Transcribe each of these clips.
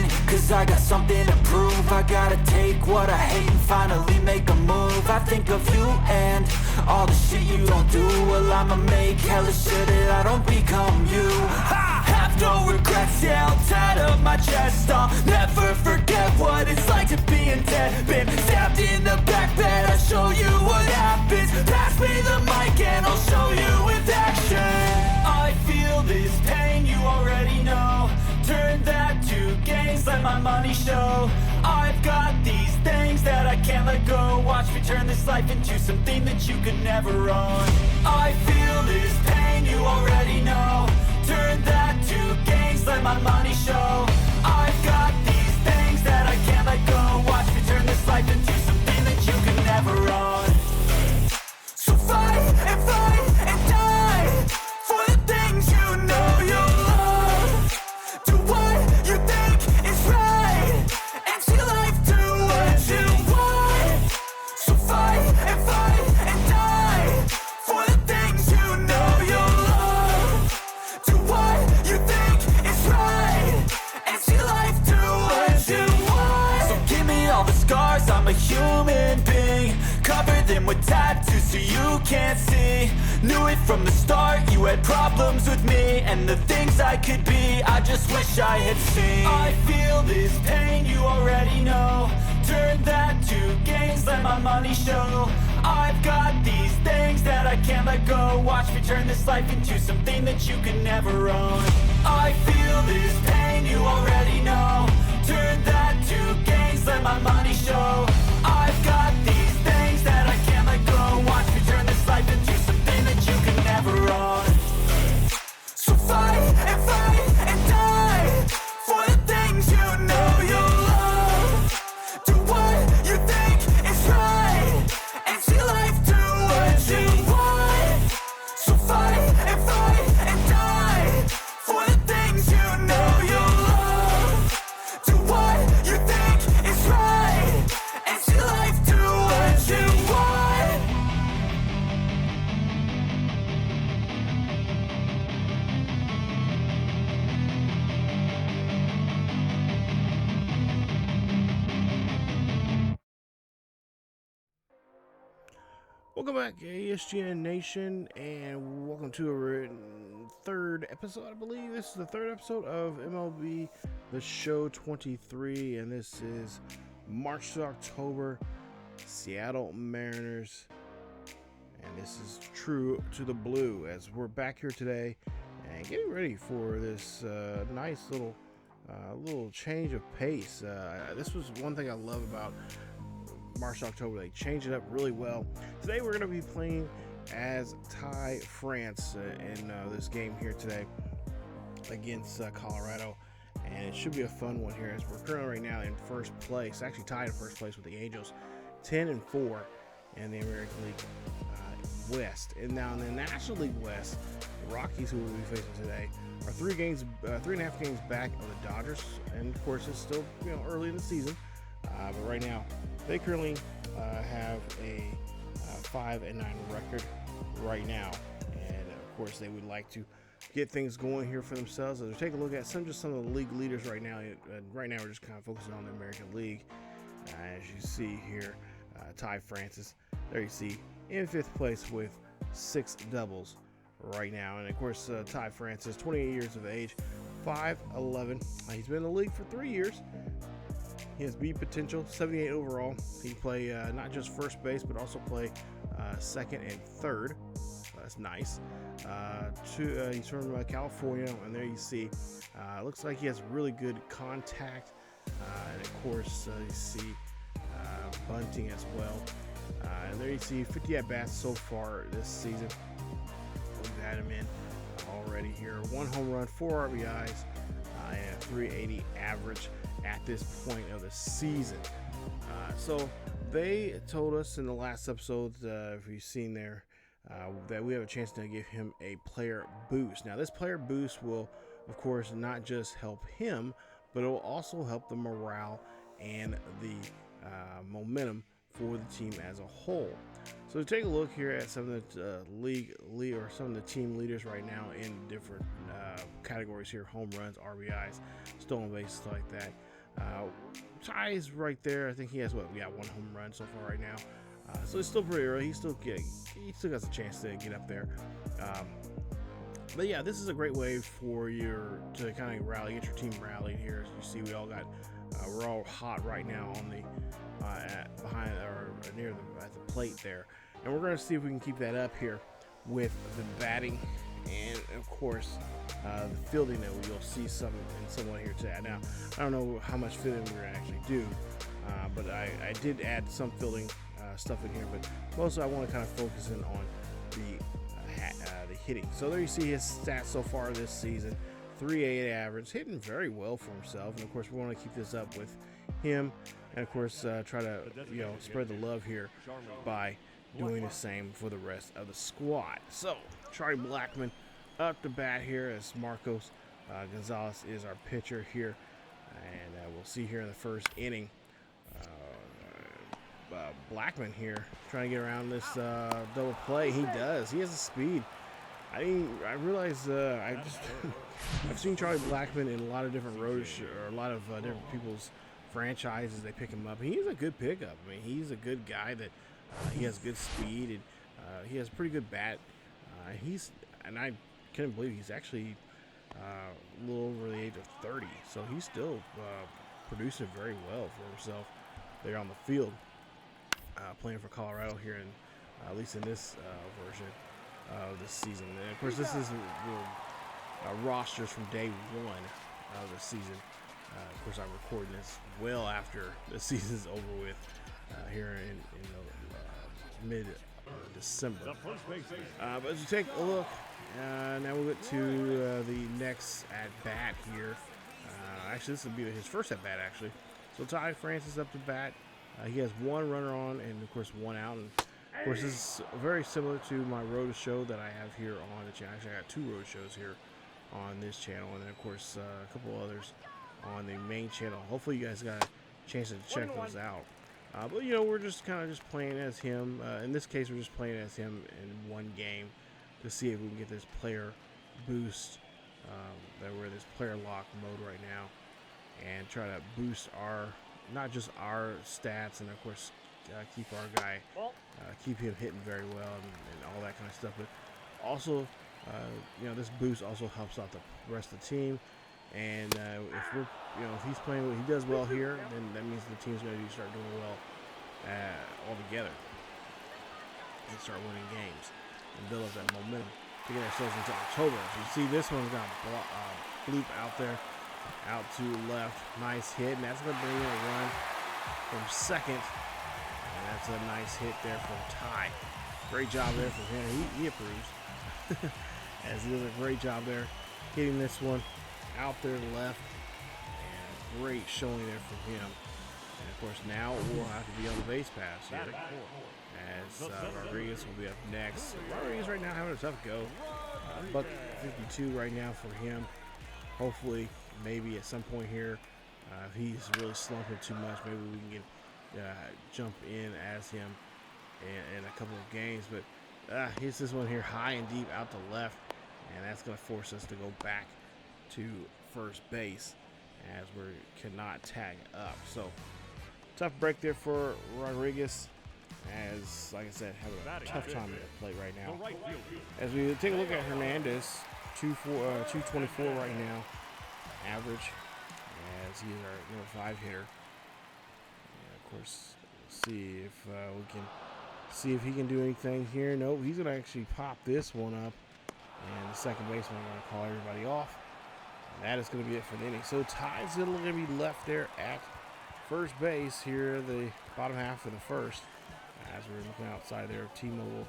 passion, cause I got something to prove. I gotta take what I hate and finally make a move. I think of you and all the shit you don't do. Well, I'ma make hella sure that I don't become you. I have no regrets, yeah, I'll tie up my chest. I'll never forget what it's like to be in debt. Been stabbed in the back bed, I'll show you what happens. Pass me the mic and I'll show you with action. I feel this pain, you already know. Turn that to gains, let my money show. I've got these things that I can't let go. Watch me turn this life into something that you could never own. I feel this pain, you already know. Turn that to gains, let my money show. I've got these things that I can't let go. Watch me turn this life into something that you could never own. So fight and die for the things you know you love. Do what you think is right and see life do what you want. So fight and die for the things you know you love. Do what you think is right and see life do what you want. So give me all the scars, I'm a human being. Cover them with tattoos so you can't see. Knew it from the start, you had problems with me and the things I could be, I just wish I had seen. I feel this pain, you already know. Turn that to gains, let my money show. I've got these things that I can't let go. Watch me turn this life into something that you could never own. I feel this pain, you already know. Turn that to gains, let my money show. I've got these things that I can't let go. Watch me turn this life into something that you could never own. So fight and die for the things you know you love. Do what you think is right and see life do what you want. So fight and die for the things you know you love. Do what you think is right and see life do what you want. Welcome back, ESGN Nation, and welcome to a third episode, I believe. This is the third episode of MLB The Show 23, and this is March to October, Seattle Mariners, and this is true to the blue as we're back here today and getting ready for this nice little change of pace. This was one thing I love about March to October. They changed it up really well. Today we're going to be playing as Ty France in this game here today against Colorado, and it should be a fun one here as we're currently right now in first place, actually tied in first place with the Angels, 10-4 in the American League West. And now in the National League West, the Rockies, who we'll be facing today, are 3.5 games back of the Dodgers, and of course it's still early in the season, but right now they currently have a 5-9 record right now, and of course they would like to get things going here for themselves. As we take a look at some of the league leaders right now. Right now we're just kind of focusing on the American League. As you see here, Ty Francis, there you see, in 5th place with 6 doubles right now. And of course, Ty Francis, 28 years of age, 5'11". He's been in the league for 3 years. He has B potential, 78 overall. He can play not just first base, but also play second and third. That's nice. He's from California, and there you see, looks like he has really good contact. And of course, you see bunting as well. And there you see 50 at-bats so far this season. We've had him in already here. 1 home run, 4 RBIs, and a 380 average at this point of the season. So they told us in the last episode, if you've seen there, that we have a chance to give him a player boost. Now this player boost will, of course, not just help him, but it will also help the morale and the momentum for the team as a whole. So take a look here at some of the some of the team leaders right now in different categories here: home runs, RBIs, stolen bases, stuff like that. Ty's right there. I think he has we got 1 home run so far right now. So it's still pretty early. He still has a chance to get up there. But yeah, this is a great way for you to kind of get your team rallied here. As you see, we're all hot right now on the behind or near at the plate there, and we're going to see if we can keep that up here with the batting and of course the fielding that you'll see someone here today. Now, I don't know how much fielding we're going to actually do, but I did add some fielding stuff in here, but mostly I want to kind of focus in on the hitting. So there you see his stats so far this season. 3.8 average, hitting very well for himself, and of course we want to keep this up with him, and of course try to spread the love here by doing the same for the rest of the squad. So Charlie Blackmon up to bat here as Marcos Gonzalez is our pitcher here, and we'll see here in the first inning Blackmon here trying to get around this double play. He does. He has the speed. I realize I've seen Charlie Blackmon in a lot of different or a lot of different people's franchises. They pick him up. He's a good pickup. I mean, he's a good guy that he has good speed, and he has a pretty good bat. And I couldn't believe he's actually a little over the age of 30, so he's still producing very well for himself there on the field, playing for Colorado here, at least in this version of this season. And of course, this is rosters from day one of the season. Of course, I'm recording this well after the season's over with here in mid-December. But as you take a look, now we'll get to the next at-bat here. Actually, this will be his first at-bat, actually. So Ty Francis up to bat. He has 1 runner on and, of course, 1 out. And of course, this is very similar to my road show that I have here on the channel. Actually, I got 2 road shows here on this channel, and then, of course, a couple others on the main channel. Hopefully, you guys got a chance to check those out. But, we're just kind of playing as him. In this case, we're just playing as him in 1 game to see if we can get this player boost. That we're in this player lock mode right now, and try to boost not just our stats, and, of course, keep our guy, keep him hitting very well and all that kind of stuff. But also, this boost also helps out the rest of the team. And if he's playing, he does well here, then that means the team's going to start doing well all together and start winning games and build up that momentum to get ourselves into October. So you see this one's got a bloop out there, out to left, nice hit, and that's going to bring in a run from second. And that's a nice hit there from Ty. Great job there from him. He approves. As he does a great job there hitting this one out there left, and great showing there from him. And of course, now we'll have to be on the base pass here, as Rodriguez will be up next. Rodriguez right now having a tough go. Buck 52 right now for him. Hopefully, maybe at some point here, if he's really slumping too much, maybe we can jump in as him in a couple of games. But hits this one here high and deep out to left, and that's going to force us to go back to first base as we cannot tag up. So tough break there for Rodriguez, as like I said, having a tough time at the plate right now. As we take a look at Hernandez, 224 right now average, as he is our number 5 hitter. And of course, we'll see if we can see if he can do anything here. Nope, he's going to actually pop this one up, and the second baseman is going to call everybody off. And that is going to be it for the inning. So Ty's going to be left there at first base here, the bottom half of the first, as we're looking outside there of T-Mobile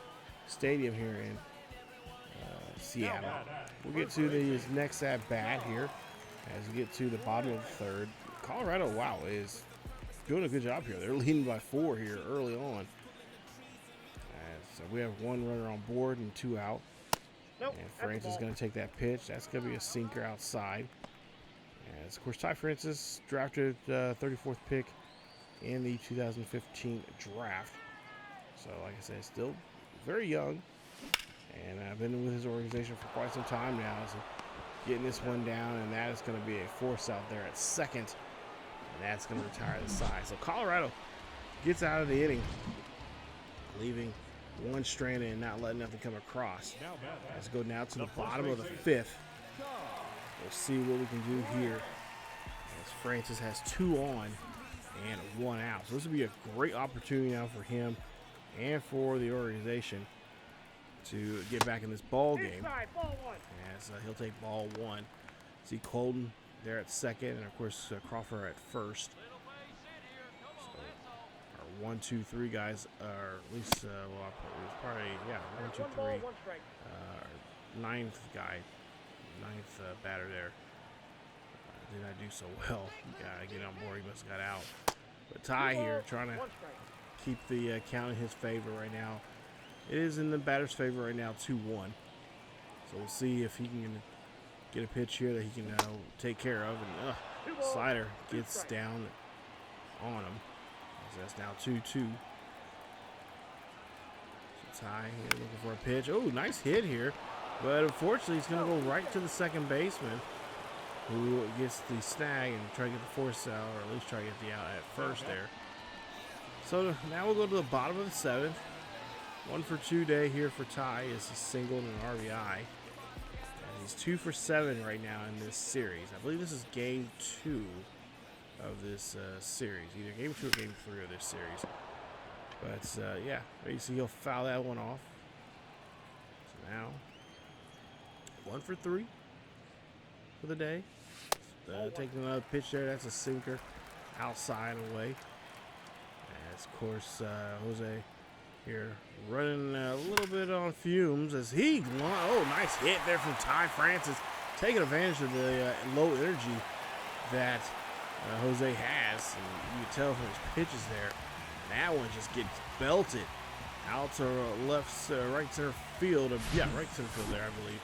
Stadium here in Seattle. We'll get to the next at bat here as we get to the bottom of the third. Colorado, wow, is doing a good job here. They're leading by 4 here early on. So we have 1 runner on board and 2 out. And Francis is going to take that pitch. That's going to be a sinker outside. As of course, Ty Francis drafted 34th pick in the 2015 draft. So like I said, still very young. And I've been with his organization for quite some time now. So getting this one down, and that is going to be a force out there at second. And that's going to retire the side. So Colorado gets out of the inning, leaving one stranded and not letting nothing come across. Let's go now to the bottom of the fifth. We'll see what we can do here, as Francis has 2 on and 1 out. So this will be a great opportunity now for him and for the organization to get back in this ball game. As he'll take ball 1. See Colton there at second, and of course Crawford at first. So our 1, 2, 3 guys are at least well, it was probably 1, 2, 3. Ninth batter there. Did not do so well. Gotta get on board. He must have got out. But Ty here trying to keep the count in his favor right now. It is in the batter's favor right now, 2-1. So we'll see if he can get a pitch here that he can take care of. And slider gets down on him. So that's now 2-2. So Ty here looking for a pitch. Oh, nice hit here. But unfortunately, he's going to go right to the second baseman, who gets the snag and try to get the force out, or at least try to get the out at first there. So now we'll go to the bottom of the 7th. 1 for 2 day here for Ty as he singled an RBI. And he's 2 for 7 right now in this series. I believe this is game 2 of this series, either game 2 or game 3 of this series. But yeah, you see he'll foul that one off. So now 1 for 3 for the day. Taking another pitch there. That's a sinker outside away. As of course Jose here running a little bit on fumes as he nice hit there from Ty Francis, taking advantage of the low energy that Jose has, and you can tell from his pitches there. That one just gets belted out to right center field. Right center field there, I believe.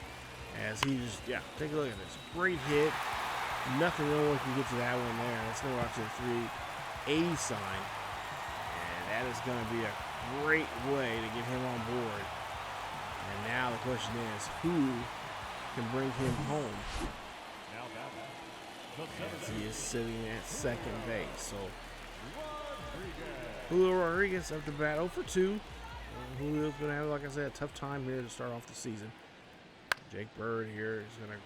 As he just, take a look at this. Great hit. Nothing no one can get to that one there. Let's go out to the 380 sign. And that is going to be a great way to get him on board. And now the question is, who can bring him home? As he is sitting at second base. So Julio Rodriguez up to bat 0 for 2. Julio's going to have, like I said, a tough time here to start off the season. Jake Bird here is going to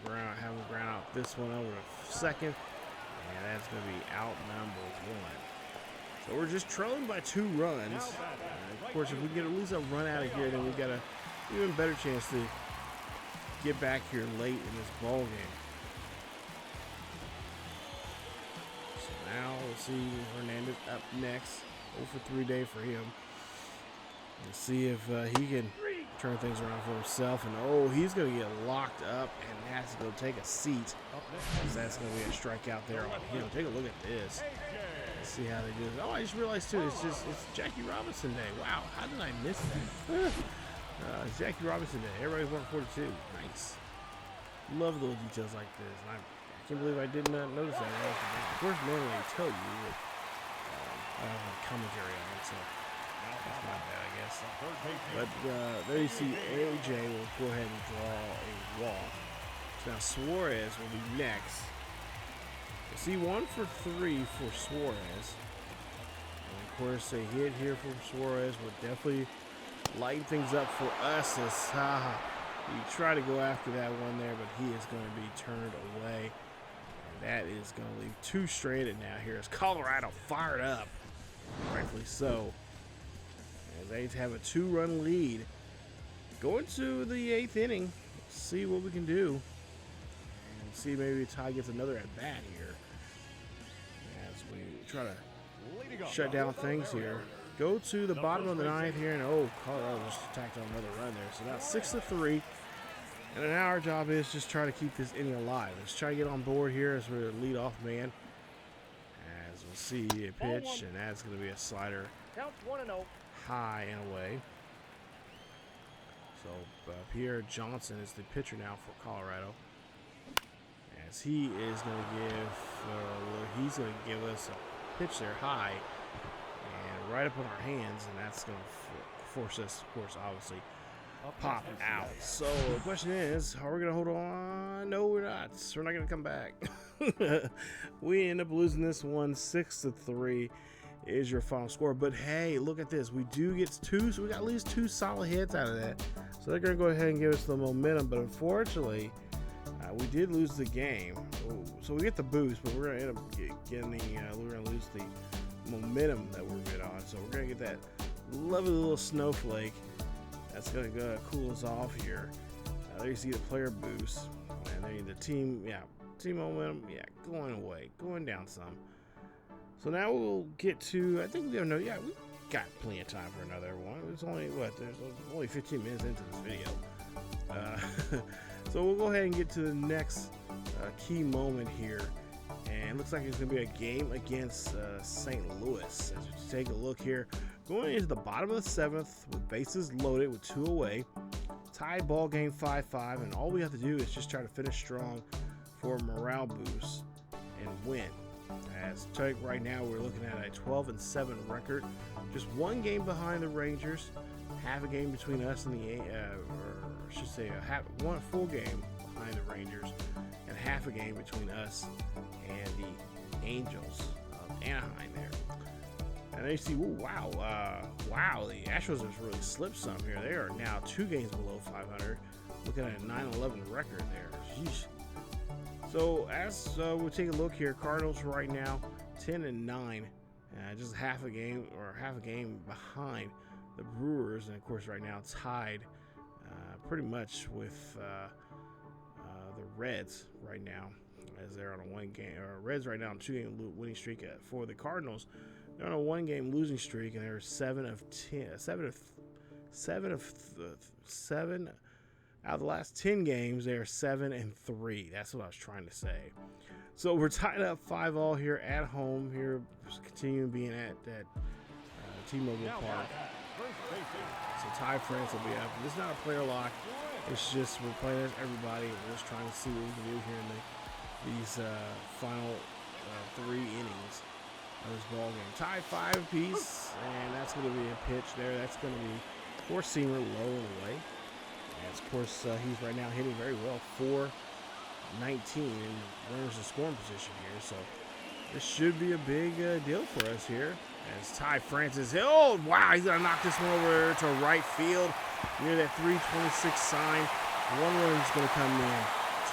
have him ground out this one over to second. And that's going to be out number 1. So we're just trailing by 2 runs. Of course, if we get at least a run out of here, then we've got an even better chance to get back here late in this ball game. So now we'll see Hernandez up next. 0 for 3 day for him. Let's see if he can turn things around for himself. And he's going to get locked up and has to go take a seat. That's going to be a strikeout there on him. Take a look at this. Let's see how they do this. I just realized too, it's Jackie Robinson Day. Wow, how did I miss that? It's Jackie Robinson Day. Everybody's 142. Nice. Love little details like this. And I can't believe I did not notice that. Of course, normally I tell you that I don't have commentary on it, so that's not bad, I guess. But there you see AJ will go ahead and draw a walk. So now Suarez will be next. We'll see 1 for 3 for Suarez. And of course, a hit here from Suarez will definitely lighten things up for us as we try to go after that one there, but he is going to be turned away. And that is going to leave 2 stranded now here as Colorado fired up. Rightfully so. As they have a 2-run lead. Going to the 8th inning. See what we can do. And see maybe Ty gets another at bat here. As we try to shut down things here. Go to the bottom of the 9th here. And Colorado just attacked on another run there. So now 6-3. And now our job is just try to keep this inning alive. Let's try to get on board here as we're the leadoff man. As we'll see a pitch, and that's going to be a slider high and away. So Pierre Johnson is the pitcher now for Colorado. As he is going to give us a pitch there high and right up on our hands, and that's going to force us, of course, obviously, pop out. So the question is, are we going to hold on? No, we're not. We're not going to come back. We end up losing this one 6-3 is your final score. But hey, look at this. We do get two, so we got at least 2 solid hits out of that. So they're going to go ahead and give us the momentum. But unfortunately, we did lose the game. Ooh, so we get the boost, but we're going to end up getting we're going to lose the momentum that we're good on. So we're going to get that lovely little snowflake. That's going to go cool us off here. There you see the player boost. And there the team momentum, going away, going down some. So now we'll get to, I think we got plenty of time for another one. It's only, there's only 15 minutes into this video. So we'll go ahead and get to the next key moment here. And it looks like it's going to be a game against St. Louis. As we take a look here, going into the bottom of the 7th with bases loaded with 2 away. Tied ball game 5-5, and all we have to do is just try to finish strong for a morale boost and win. As right now we're looking at a 12-7 record, just 1 game behind the Rangers, half a game between us and the one full game behind the Rangers, and half a game between us and the Angels of Anaheim there. And you see, wow, the Astros have really slipped some here. They are now 2 games below 500, looking at a 9-11 record there. Jeez. So as we take a look here, Cardinals right now 10-9, just half a game behind the Brewers, and of course right now tied pretty much with the Reds right now, as they're on a 1-game. Reds right now on a 2-game winning streak for the Cardinals. They're on a 1-game losing streak, and they're 7 out of the last 10 games. They are 7-3. That's what I was trying to say. So we're tied up 5-all here at home. Here, continuing being at that T-Mobile Park. So Ty France will be up. This is not a player lock. It's just we're playing as everybody. We're just trying to see what we can do here in these final 3 innings of this ball game. Tie 5 apiece, and that's going to be a pitch there. That's going to be four-seamer low and away. And of course, he's right now hitting very well, 419, and runners in scoring position here. So this should be a big deal for us here. As Ty Francis, oh wow, he's gonna knock this one over to right field near that 326 sign. 1 run is gonna come in.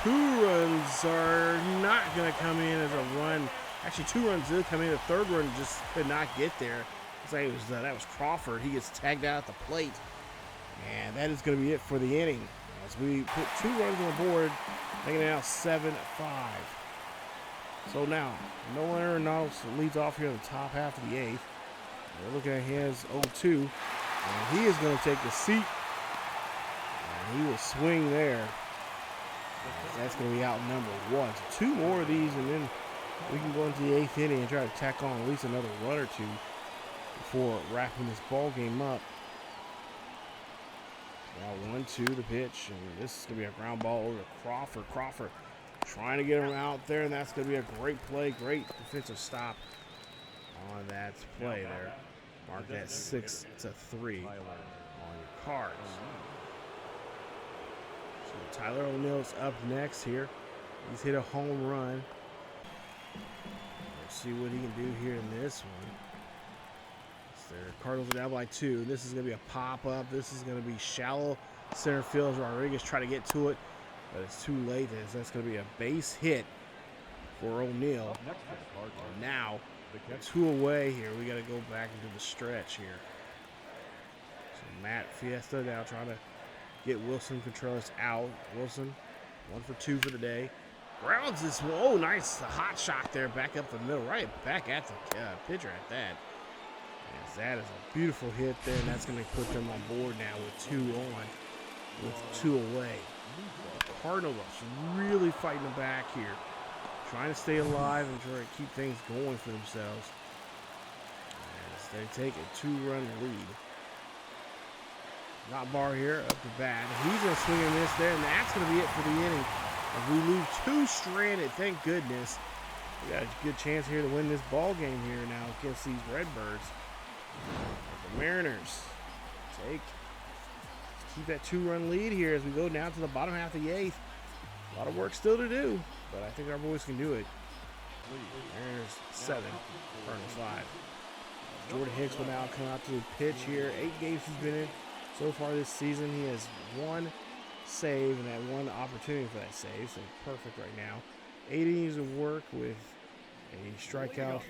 2 runs are not gonna come in as a run. Actually, 2 runs did come in. The 3rd run just could not get there. It's like that was Crawford. He gets tagged out at the plate, and that is gonna be it for the inning. As we put 2 runs on the board, making it now 7-5. So now, Nolan Arenado leads off here in the top half of the 8th. We're looking at his 0-2, and he is going to take the seat, and he will swing there. That's going to be out number 1. So 2 more of these, and then we can go into the 8th inning and try to tack on at least another run or 2 before wrapping this ball game up. Now 1-2 the pitch, and this is going to be a ground ball over to Crawford. Crawford trying to get him out there, and that's going to be a great play, great defensive stop on that play there. Mark that 6-3 on your cards. So Tyler O'Neill's up next here. He's hit a home run. Let's see what he can do here in this one. So the Cardinals are down by 2. This is going to be a pop-up. This is going to be shallow center field. Rodriguez try to get to it, but it's too late, as that's going to be a base hit for O'Neill. And now, 2 away here. We got to go back into the stretch here. So Matt Fiesta now trying to get Wilson Contreras out. Wilson, 1 for 2 for the day. Grounds this one. Oh, nice. A hot shot there back up the middle. Right back at the pitcher at that. Yes, that is a beautiful hit there, and that's going to put them on board now with 2 on, with 2 away. The Cardinals really fighting them back here, trying to stay alive and try to keep things going for themselves as they take a 2-run lead. Bar here up the bat. He's going to swing and miss there, and that's going to be it for the inning. As we leave 2 stranded, thank goodness. We got a good chance here to win this ball game here now against these Redbirds. The Mariners keep that 2-run lead here as we go down to the bottom half of the 8th. A lot of work still to do, but I think our boys can do it. There's 7, Cardinals 5. Jordan Hicks will now come out to the pitch here. 8 games he's been in so far this season. He has 1 save and that 1 opportunity for that save, so perfect right now. 8 innings of work with a strikeout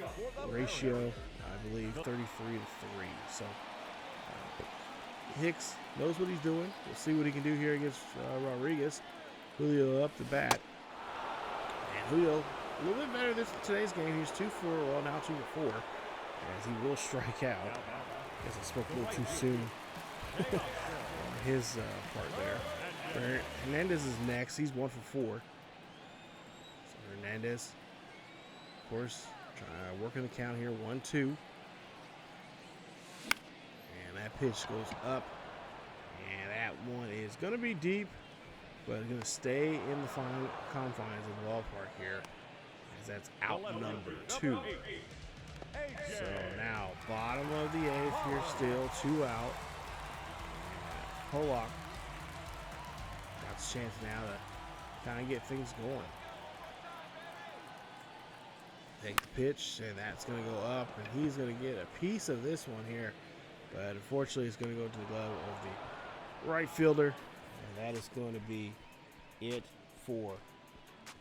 ratio, I believe, 33 to 3. So Hicks knows what he's doing. We'll see what he can do here against Rodriguez. Julio up the bat. And Julio, a little bit better today's game. He's 2 for, well, now 2 for 4, as he will strike out. I guess I spoke a little too soon on his part there. Hernandez is next. He's 1 for 4. So Hernandez, of course, working the count here. 1-2. And that pitch goes up. And that one is going to be deep, but it's going to stay in the confines of the ballpark here, as that's out number 2. So now, bottom of the 8th here still, 2 out. Pollock got a chance now to kind of get things going. Take the pitch, and that's going to go up, and he's going to get a piece of this one here. But unfortunately, it's going to go to the glove of the right fielder, and that is going to be it for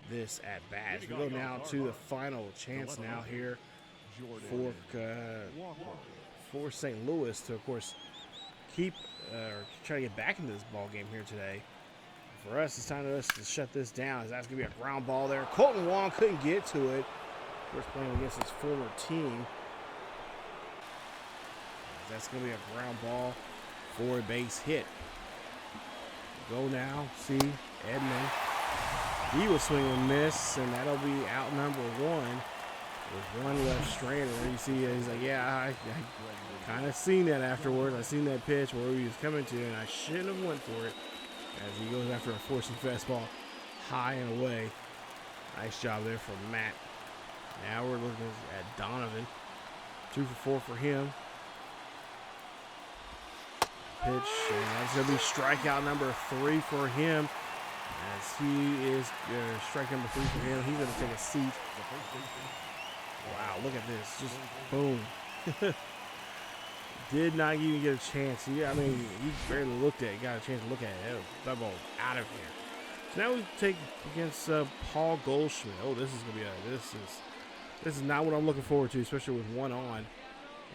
this at bat. We go now to the final chance now here for St. Louis to, of course, keep or try to get back into this ball game here today. For us, it's time for us to shut this down, as that's going to be a ground ball there. Colton Wong couldn't get to it. Of course, playing against his former team. That's going to be a ground ball for a base hit. Go now, see Edmund. He will swing and miss, and that'll be out number 1 with 1 left strander. You see, he's like, yeah, I kind of seen that afterwards. I seen that pitch where he was coming to, and I shouldn't have went for it, as he goes after a forcing fastball high and away. Nice job there from Matt. Now we're looking at Donovan. 2 for 4 for him. Pitch, and that's going to be strikeout number 3 for him, as he is strike number 3 for him. He's going to take a seat. Wow, look at this. Just boom. Did not even get a chance. He barely looked at it. Got a chance to look at it. That ball out of here. So now we take against Paul Goldschmidt. Oh, this is going to be this is not what I'm looking forward to, especially with 1 on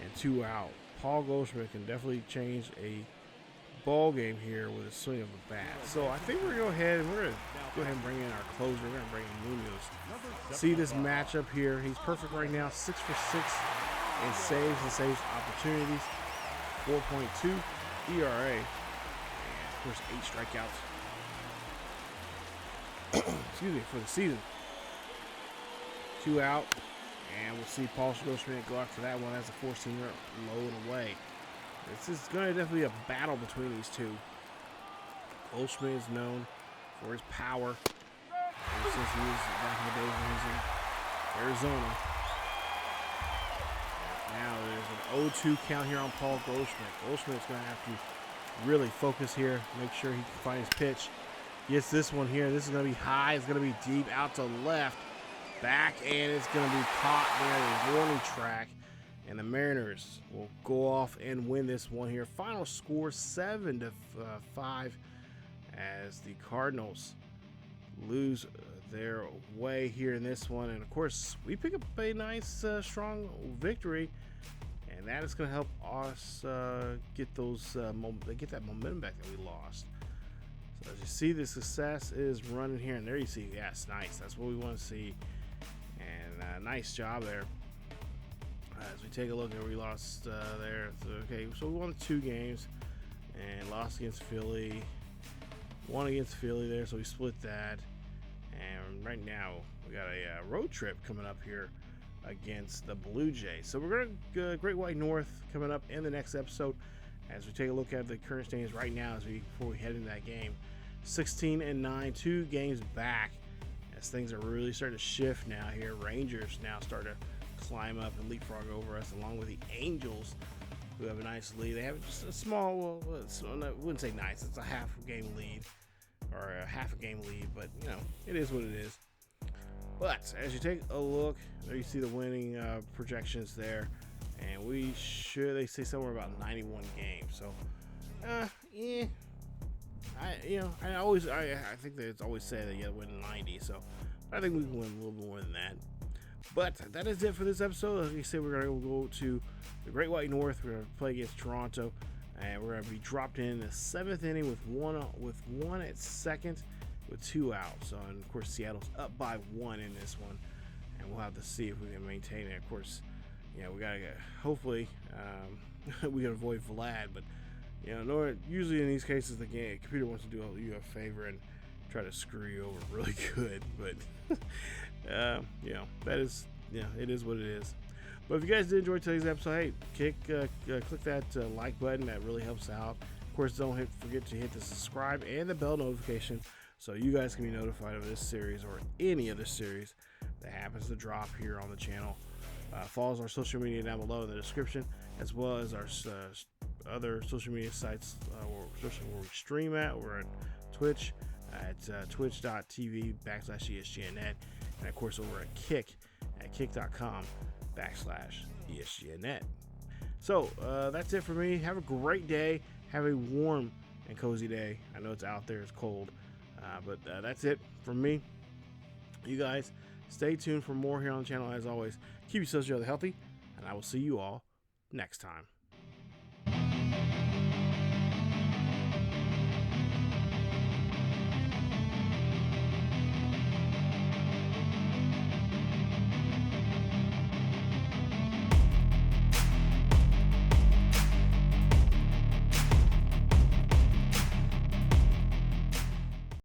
and 2 out. Paul Goldschmidt can definitely change a ball game here with a swing of the bat. So I think we're going to go ahead and bring in our closer. We're going to bring in Munoz. See this matchup here. He's perfect right now. 6 for 6 in saves opportunities. 4.2 ERA. And of course, 8 strikeouts. Excuse me, for the season. 2 out. And we'll see Paul Goldschmidt go after that one as a 4-seamer low and away. This is going to definitely be a battle between these two. Goldschmidt is known for his power since he was back in the days when he was in Arizona. Now there's an 0-2 count here on Paul Goldschmidt. Goldschmidt's going to have to really focus here, make sure he can find his pitch. Gets this one here. This is going to be high. It's going to be deep out to left. Back, and it's going to be caught there in the warning track, and the Mariners will go off and win this one here. Final score 7-5, as the Cardinals lose their way here in this one. And of course, we pick up a nice strong victory, and that is going to help us get that momentum back that we lost. So as you see, the success is running here, and there you see, yes, nice. That's what we want to see. And nice job there. As we take a look at, we lost there. So, okay, so we won 2 games and lost against Philly. Won against Philly there, so we split that. And right now we got a road trip coming up here against the Blue Jays. So we're going to Great White North coming up in the next episode, as we take a look at the current standings right now before we head into that game. 16-9, 2 games back. Things are really starting to shift now here. Rangers now start to climb up and leapfrog over us, along with the Angels, who have a nice lead. They have just a small, well, I wouldn't say nice, it's a half game lead, or a half a game lead, but you know, it is what it is. But as you take a look, there you see the winning projections there, and they say somewhere about 91 games. So, yeah, I think that it's always said that you gotta win 90. So, I think we can win a little more than that. But that is it for this episode. Like I said, we're gonna go to the Great White North. We're gonna play against Toronto, and we're gonna be dropped in the 7th inning with one at second, with 2 out. So, and of course, Seattle's up by 1 in this one, and we'll have to see if we can maintain it. Of course, we gotta get. Hopefully, we can avoid Vlad, but usually in these cases, the computer wants to do you a favor and try to screw you over really good. But that is, it is what it is. But if you guys did enjoy today's episode, hey, click that like button. That really helps out. Of course, don't forget to hit the subscribe and the bell notification so you guys can be notified of this series or any other series that happens to drop here on the channel. Follow our social media down below in the description, as well as our other social media sites where we stream at. We're on Twitch at twitch.tv/ESGNet, and of course over at Kick at kick.com/ESGNet. So that's it for me. Have a great day. Have a warm and cozy day. I know it's out there, it's cold, but that's it from me. You guys stay tuned for more here on the channel. As always, keep yourselves healthy, and I will see you all next time.